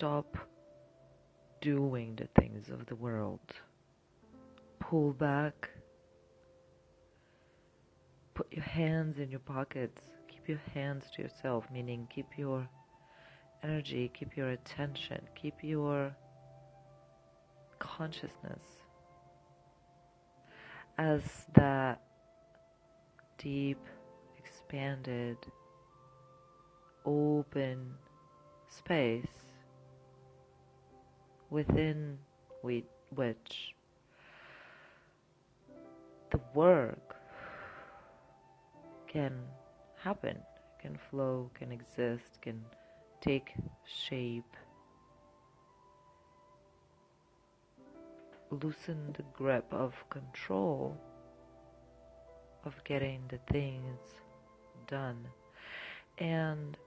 stop doing the things of the world. Pull back. Put your hands in your pockets. Keep your hands to yourself, meaning keep your energy, keep your attention, keep your consciousness as that deep, expanded, open space within which the work can happen, can flow, can exist, can take shape. Loosen the grip of control of getting the things done. And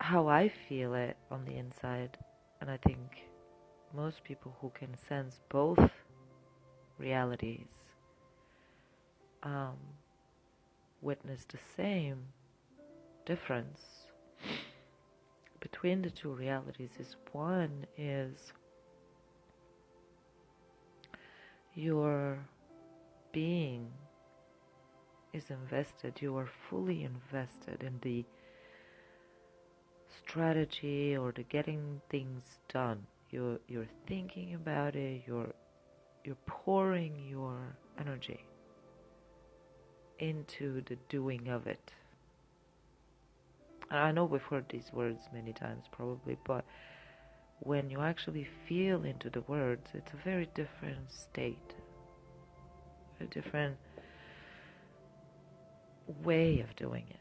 how I feel it on the inside, and I think most people who can sense both realities witness the same difference between the two realities. Is one is your being is invested, you are fully invested in the strategy or the getting things done. You're thinking about it, you're pouring your energy into the doing of it. And I know we've heard these words many times probably, but when you actually feel into the words, it's a very different state, a different way of doing it.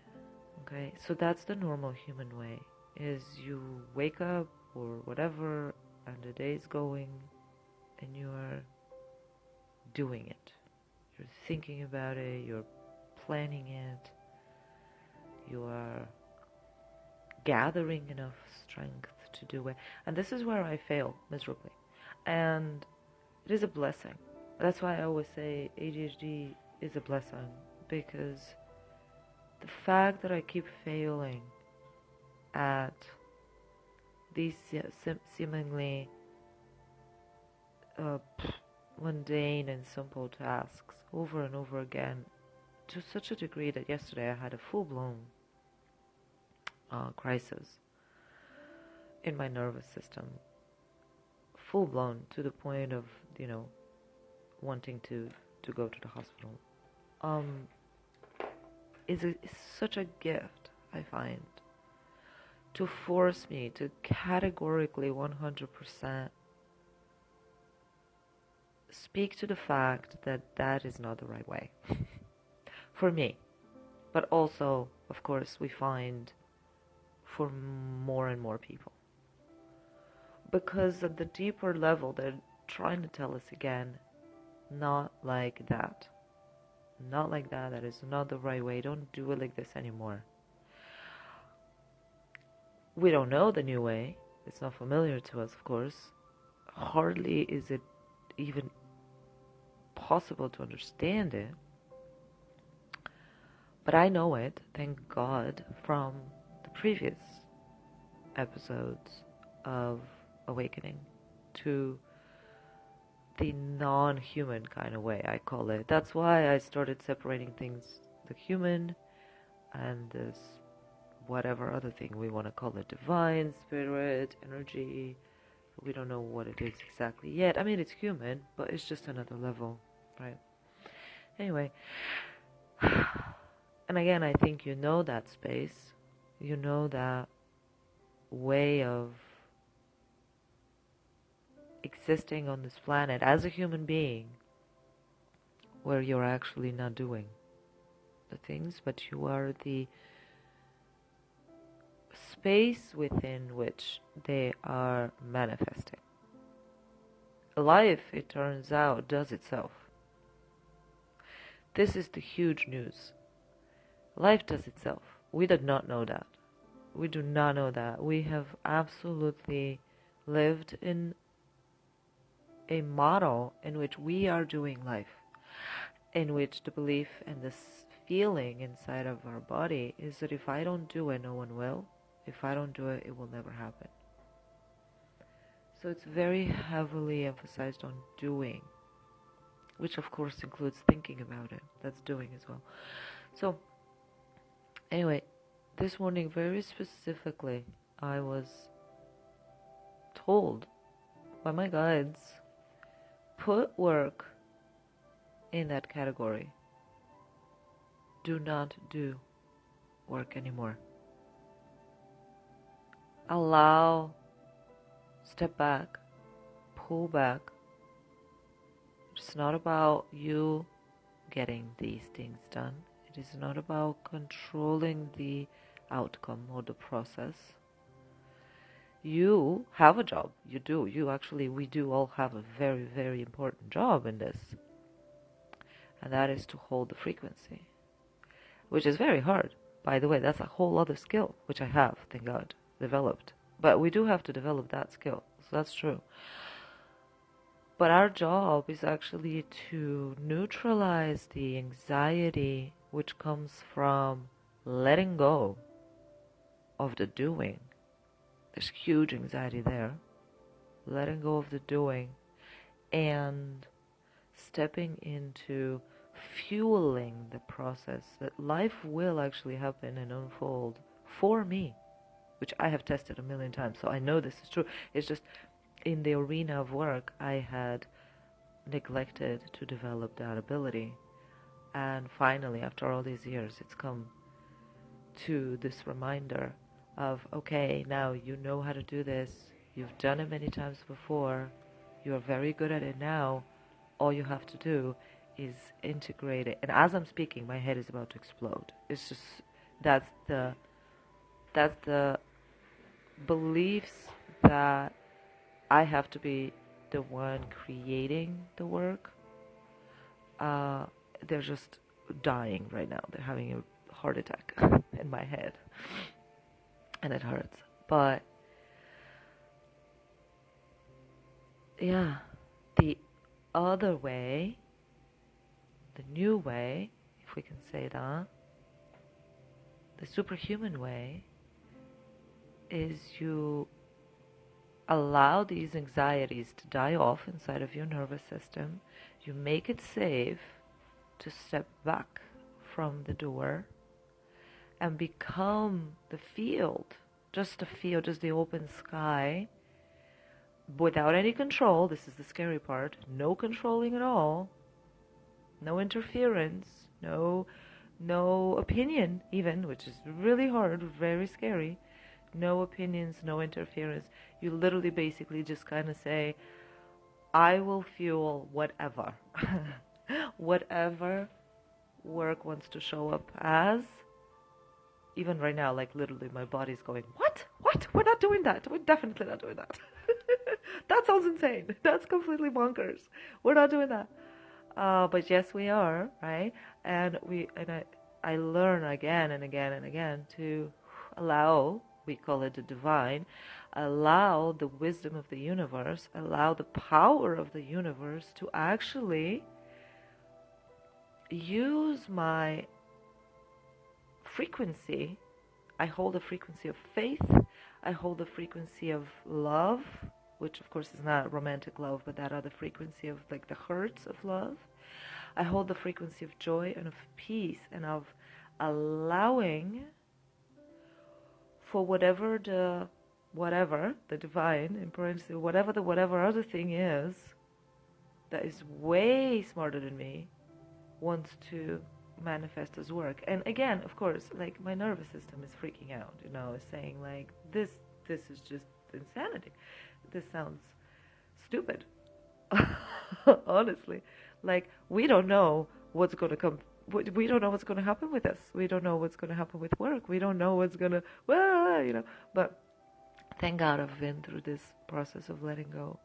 Okay, so that's the normal human way, is you wake up or whatever and the day's going and you're doing it. You're thinking about it, you're planning it, you are gathering enough strength to do it. And this is where I fail miserably. And it is a blessing. That's why I always say ADHD is a blessing, because the fact that I keep failing at these seemingly mundane and simple tasks over and over again, to such a degree that yesterday I had a full-blown crisis in my nervous system, full-blown to the point of, wanting to go to the hospital. Is such a gift, I find, to force me to categorically 100% speak to the fact that that is not the right way for me. But also, of course, we find for more and more people. Because at the deeper level, they're trying to tell us again, not like that. Not like that. That is not the right way. Don't do it like this anymore. We don't know the new way. It's not familiar to us, of course. Hardly is it even possible to understand it. But I know it, thank God, from the previous episodes of Awakening to the non-human kind of way, I call it. That's why I started separating things, the human and this whatever other thing we want to call it, divine, spirit, energy. We don't know what it is exactly yet. I mean, it's human, but it's just another level, right? Anyway, and again, I think you know that space, you know that way of existing on this planet as a human being, where you're actually not doing the things, but you are the space within which they are manifesting. Life, it turns out, does itself. This is the huge news. Life does itself. We did not know that. We do not know that. We have absolutely lived in a model in which we are doing life, in which the belief and this feeling inside of our body is that if I don't do it, no one will. If I don't do it, it will never happen. So it's very heavily emphasized on doing, which of course includes thinking about it. That's doing as well. So anyway, this morning very specifically, I was told by my guides, put work in that category. Do not do work anymore. Step back, pull back. It's not about you getting these things done. It is not about controlling the outcome or the process. You have a job. You do. We do all have a very, very important job in this. And that is to hold the frequency, which is very hard. By the way, that's a whole other skill, which I have, thank God, developed. But we do have to develop that skill. So that's true. But our job is actually to neutralize the anxiety which comes from letting go of the doing. There's huge anxiety there. Letting go of the doing and stepping into fueling the process that life will actually happen and unfold for me, which I have tested a million times. So I know this is true. It's just in the arena of work, I had neglected to develop that ability. And finally, after all these years, it's come to this reminder of, okay, now you know how to do this. You've done it many times before. You're very good at it now. All you have to do is integrate it. And as I'm speaking, my head is about to explode. It's just, that's the beliefs that I have to be the one creating the work. They're just dying right now. They're having a heart attack in my head. And it hurts. But yeah, the other way, the new way, if we can say that, the superhuman way, is you allow these anxieties to die off inside of your nervous system. You make it safe to step back from the doer and become the field, just the open sky, without any control. This is the scary part. No controlling at all. No interference. No opinion even, which is really hard, very scary. No opinions, no interference. You literally basically just kind of say, I will fuel whatever. Whatever work wants to show up as. Even right now, like literally my body's going, what? We're not doing that. We're definitely not doing that. That sounds insane. That's completely bonkers. We're not doing that. But yes, we are, right? And I learn again and again and again to allow, we call it the divine, allow the wisdom of the universe, allow the power of the universe to actually use my frequency. I hold a frequency of faith. I hold the frequency of love, which of course is not romantic love, but that other frequency of like the hertz of love. I hold the frequency of joy and of peace and of allowing for whatever the divine, in parentheses, whatever other thing is that is way smarter than me, wants to manifest as work. And again, of course, like my nervous system is freaking out, is saying like, this is just insanity. This sounds stupid. Honestly, like we don't know what's going to come. We don't know what's going to happen with us. We don't know what's going to happen with work. We don't know what's going to, but thank God I've been through this process of letting go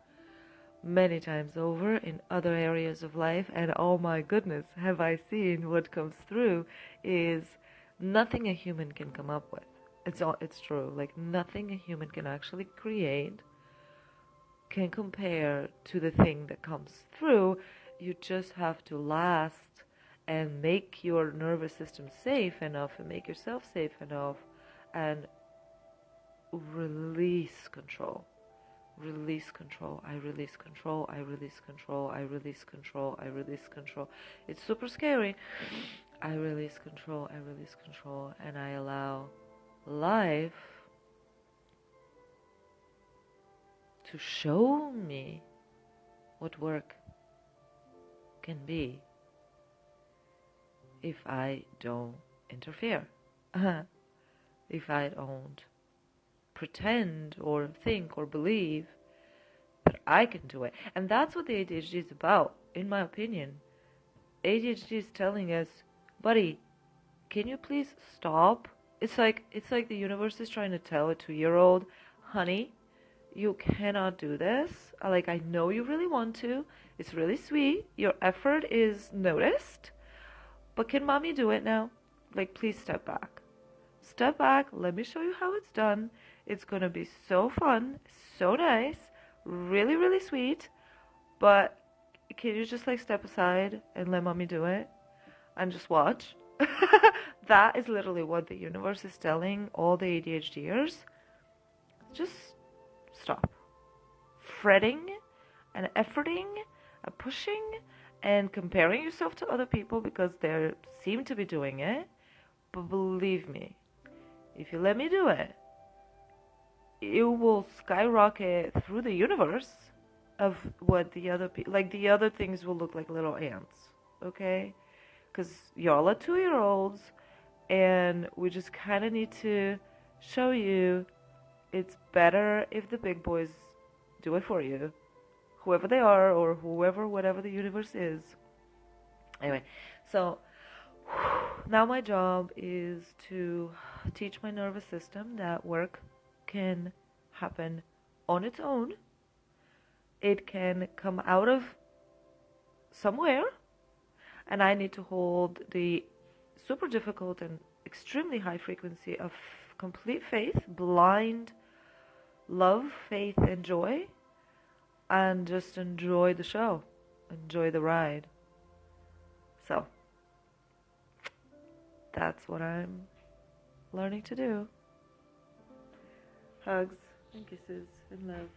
many times over in other areas of life, and oh my goodness, have I seen what comes through is nothing a human can come up with. It's true. Like nothing a human can actually create can compare to the thing that comes through. You just have to last and make your nervous system safe enough and make yourself safe enough and release control. Release control. I release control. I release control. I release control. I release control. It's super scary. I release control. I release control. And I allow life to show me what work can be if I don't interfere. If I don't pretend or think or believe that I can do it. And that's what the ADHD is about, in my opinion. ADHD is telling us, buddy, can you please stop? It's like the universe is trying to tell a 2-year-old, honey, you cannot do this. Like, I know you really want to. It's really sweet. Your effort is noticed. But can mommy do it now? Like, please step back. Step back. Let me show you how it's done. It's going to be so fun, so nice, really, really sweet. But can you just like step aside and let mommy do it and just watch? That is literally what the universe is telling all the ADHDers. Just stop fretting and efforting and pushing and comparing yourself to other people because they seem to be doing it. But believe me, if you let me do it, it will skyrocket through the universe of what the other like the other things will look like little ants, okay? Because y'all are 2-year-olds, and we just kind of need to show you it's better if the big boys do it for you, whoever they are or whatever the universe is. Anyway, so now my job is to teach my nervous system that work can happen on its own. It can come out of somewhere, and I need to hold the super difficult and extremely high frequency of complete faith, blind love, faith, and joy, and just enjoy the show, enjoy the ride. So that's what I'm learning to do. Hugs and kisses and love.